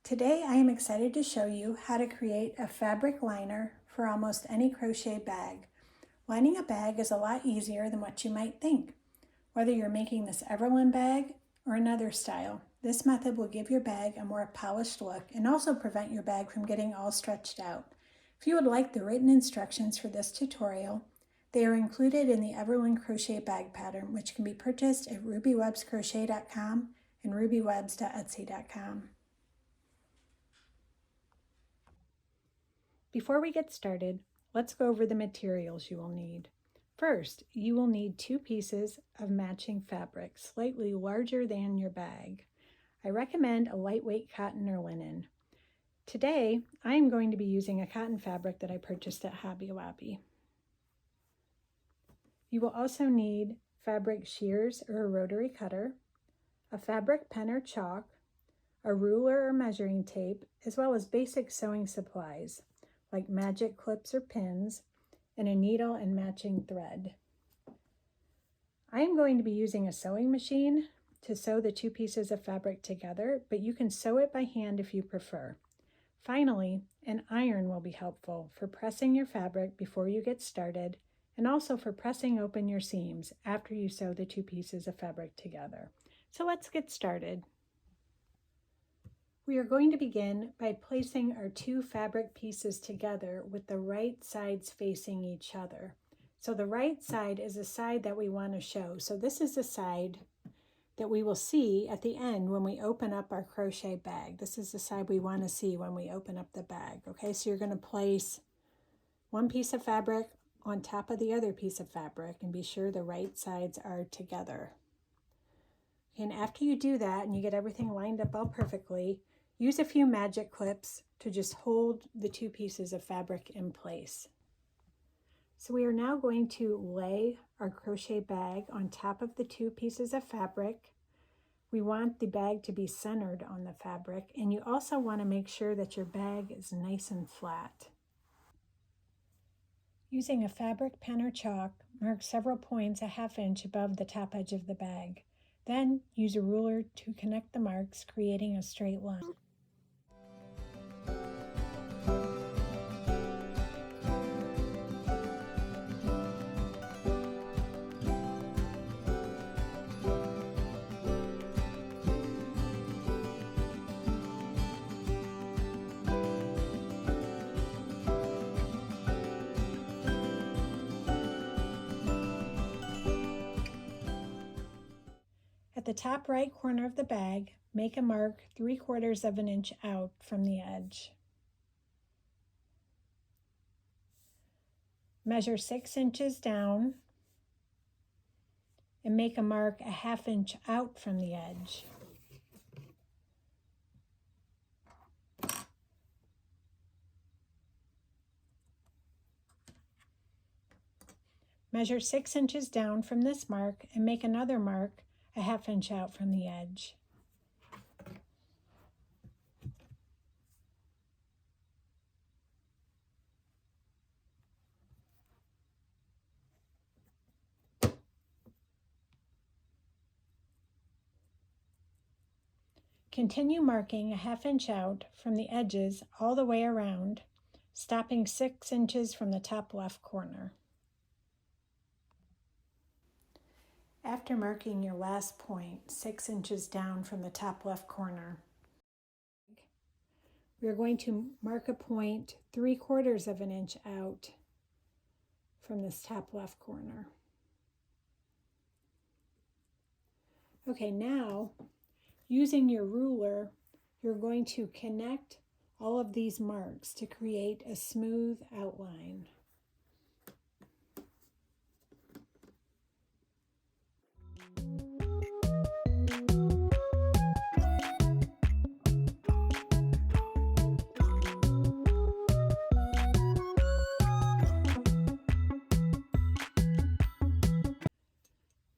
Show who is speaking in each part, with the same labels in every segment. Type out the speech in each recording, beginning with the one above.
Speaker 1: Today I am excited to show you how to create a fabric liner for almost any crochet bag. Lining a bag is a lot easier than what you might think. Whether you're making this Everlyn bag or another style, this method will give your bag a more polished look and also prevent your bag from getting all stretched out. If you would like the written instructions for this tutorial, they are included in the Everlyn Crochet Bag Pattern, which can be purchased at rubywebscrochet.com and rubywebs.etsy.com. Before we get started, let's go over the materials you will need. First, you will need 2 pieces of matching fabric, slightly larger than your bag. I recommend a lightweight cotton or linen. Today, I am going to be using a cotton fabric that I purchased at Hobby Lobby. You will also need fabric shears or a rotary cutter, a fabric pen or chalk, a ruler or measuring tape, as well as basic sewing supplies like magic clips or pins, and a needle and matching thread. I am going to be using a sewing machine to sew the 2 pieces of fabric together, but you can sew it by hand if you prefer. Finally, an iron will be helpful for pressing your fabric before you get started, and also for pressing open your seams after you sew the 2 pieces of fabric together. So let's get started. We are going to begin by placing our 2 fabric pieces together with the right sides facing each other. So the right side is the side that we want to show. So this is the side that we will see at the end when we open up our crochet bag. This is the side we want to see when we open up the bag. Okay, so you're going to place one piece of fabric on top of the other piece of fabric and be sure the right sides are together. And after you do that and you get everything lined up all perfectly, use a few magic clips to just hold the 2 pieces of fabric in place. So we are now going to lay our crochet bag on top of the 2 pieces of fabric. We want the bag to be centered on the fabric, and you also want to make sure that your bag is nice and flat. Using a fabric pen or chalk, mark several points a ½ inch above the top edge of the bag. Then use a ruler to connect the marks, creating a straight line. At the top right corner of the bag, make a mark 3/4 of an inch out from the edge. Measure 6 inches down and make a mark a ½ inch out from the edge. Measure 6 inches down from this mark and make another mark a ½ inch out from the edge. Continue marking a ½ inch out from the edges all the way around, stopping 6 inches from the top left corner. After marking your last point, 6 inches down from the top left corner, we are going to mark a point 3/4 of an inch out from this top left corner. Okay, now using your ruler, you're going to connect all of these marks to create a smooth outline.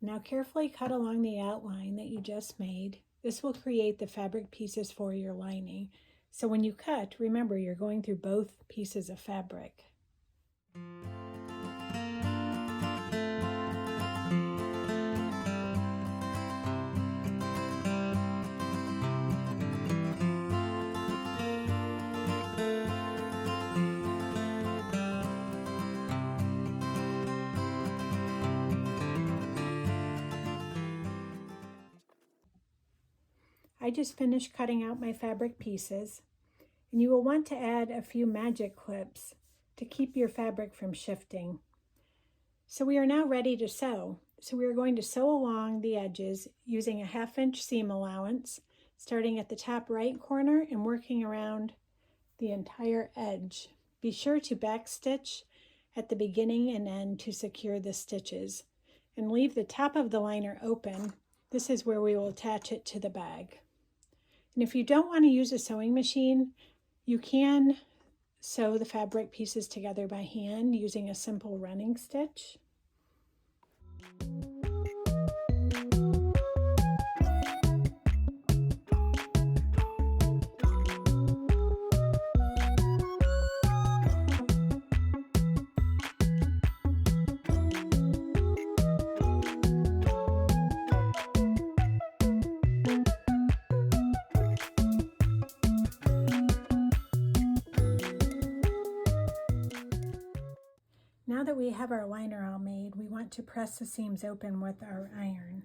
Speaker 1: Now carefully cut along the outline that you just made. This will create the fabric pieces for your lining. So when you cut, remember you're going through both pieces of fabric. I just finished cutting out my fabric pieces, and you will want to add a few magic clips to keep your fabric from shifting. So we are now ready to sew. So we are going to sew along the edges using a 1/2 inch seam allowance, starting at the top right corner and working around the entire edge. Be sure to backstitch at the beginning and end to secure the stitches, and leave the top of the liner open. This is where we will attach it to the bag. And if you don't want to use a sewing machine, you can sew the fabric pieces together by hand using a simple running stitch. Now that we have our liner all made, we want to press the seams open with our iron.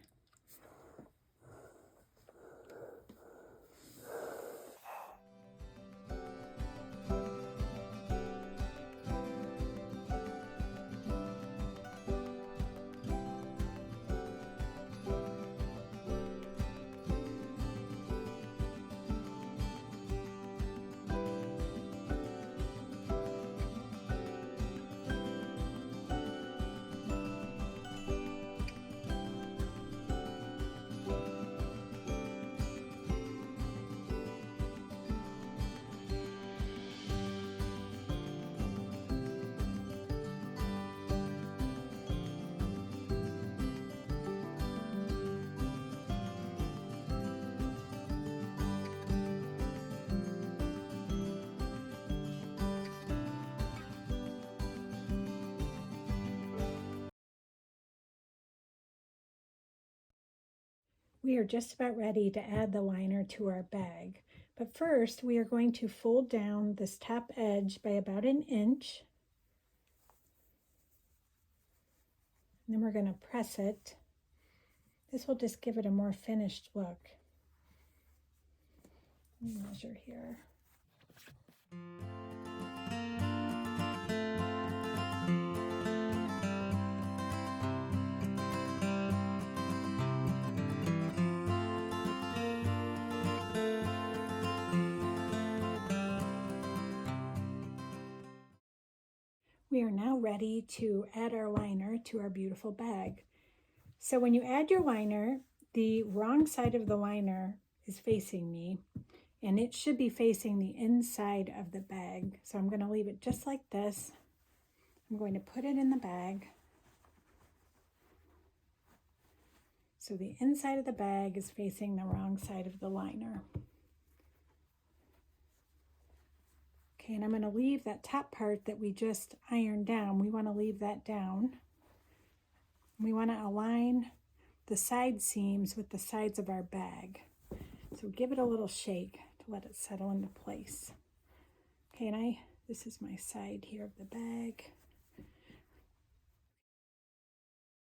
Speaker 1: We are just about ready to add the liner to our bag, but first we are going to fold down this top edge by about 1 inch, and then we're going to press it. This will just give it a more finished look. Let me measure here. We are now ready to add our liner to our beautiful bag. So when you add your liner, the wrong side of the liner is facing me, and it should be facing the inside of the bag. So I'm going to leave it just like this. I'm going to put it in the bag. So the inside of the bag is facing the wrong side of the liner. Okay, and I'm going to leave that top part that we just ironed down. We want to leave that down. We want to align the side seams with the sides of our bag. So give it a little shake to let it settle into place. Okay, and this is my side here of the bag.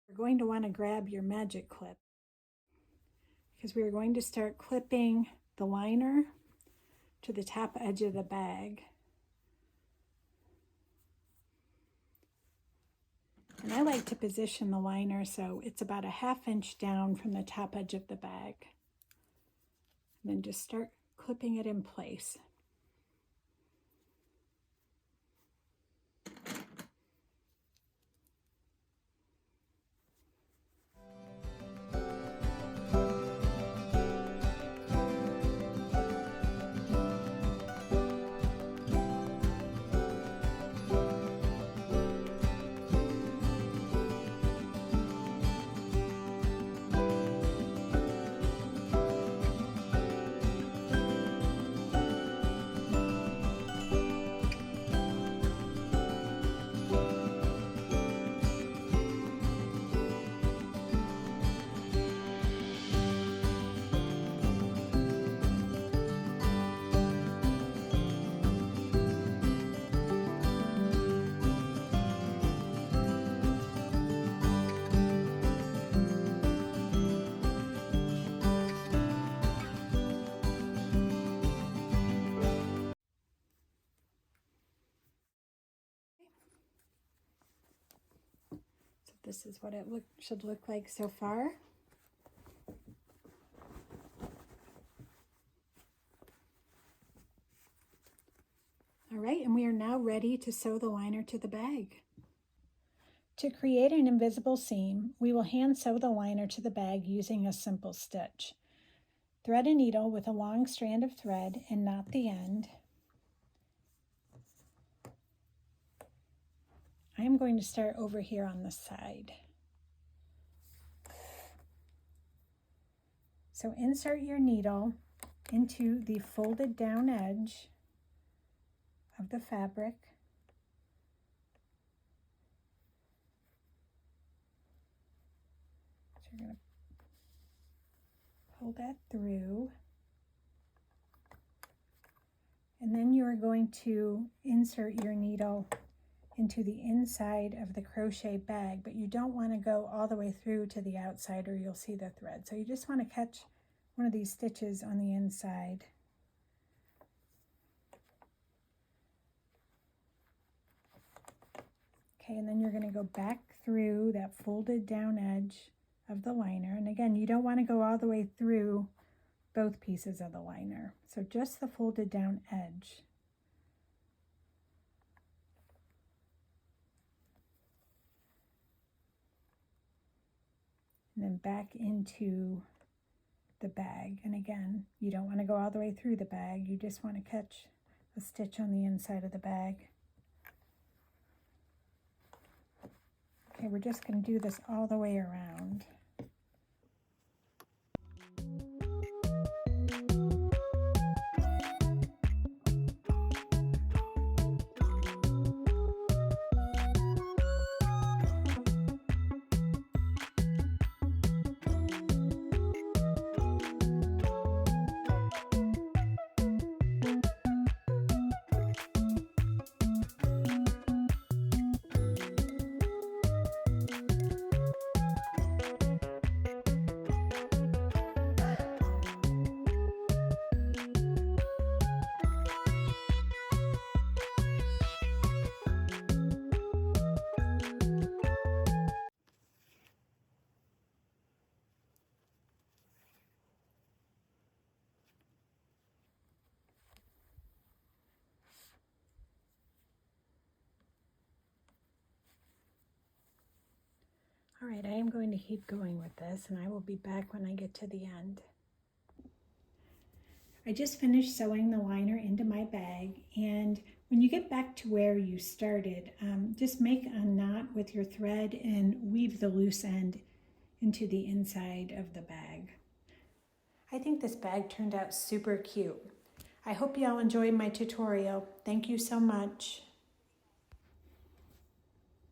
Speaker 1: You're going to want to grab your magic clip, because we are going to start clipping the liner to the top edge of the bag. And I like to position the liner so it's about a 1/2 inch down from the top edge of the bag. And then just start clipping it in place. This is what it should look like so far. All right, and we are now ready to sew the liner to the bag. To create an invisible seam, we will hand sew the liner to the bag using a simple stitch. Thread a needle with a long strand of thread and knot the end. I am going to start over here on the side. So insert your needle into the folded down edge of the fabric. So you're going to pull that through. And then you are going to insert your needle into the inside of the crochet bag, but you don't want to go all the way through to the outside or you'll see the thread. So you just want to catch one of these stitches on the inside. Okay, and then you're going to go back through that folded down edge of the liner. And again, you don't want to go all the way through both pieces of the liner. So just the folded down edge. And then back into the bag. And again, you don't want to go all the way through the bag. You just want to catch a stitch on the inside of the bag. Okay, we're just going to do this all the way around. All right, I am going to keep going with this and I will be back when I get to the end. I just finished sewing the liner into my bag, and when you get back to where you started, just make a knot with your thread and weave the loose end into the inside of the bag. I think this bag turned out super cute. I hope y'all enjoyed my tutorial. Thank you so much.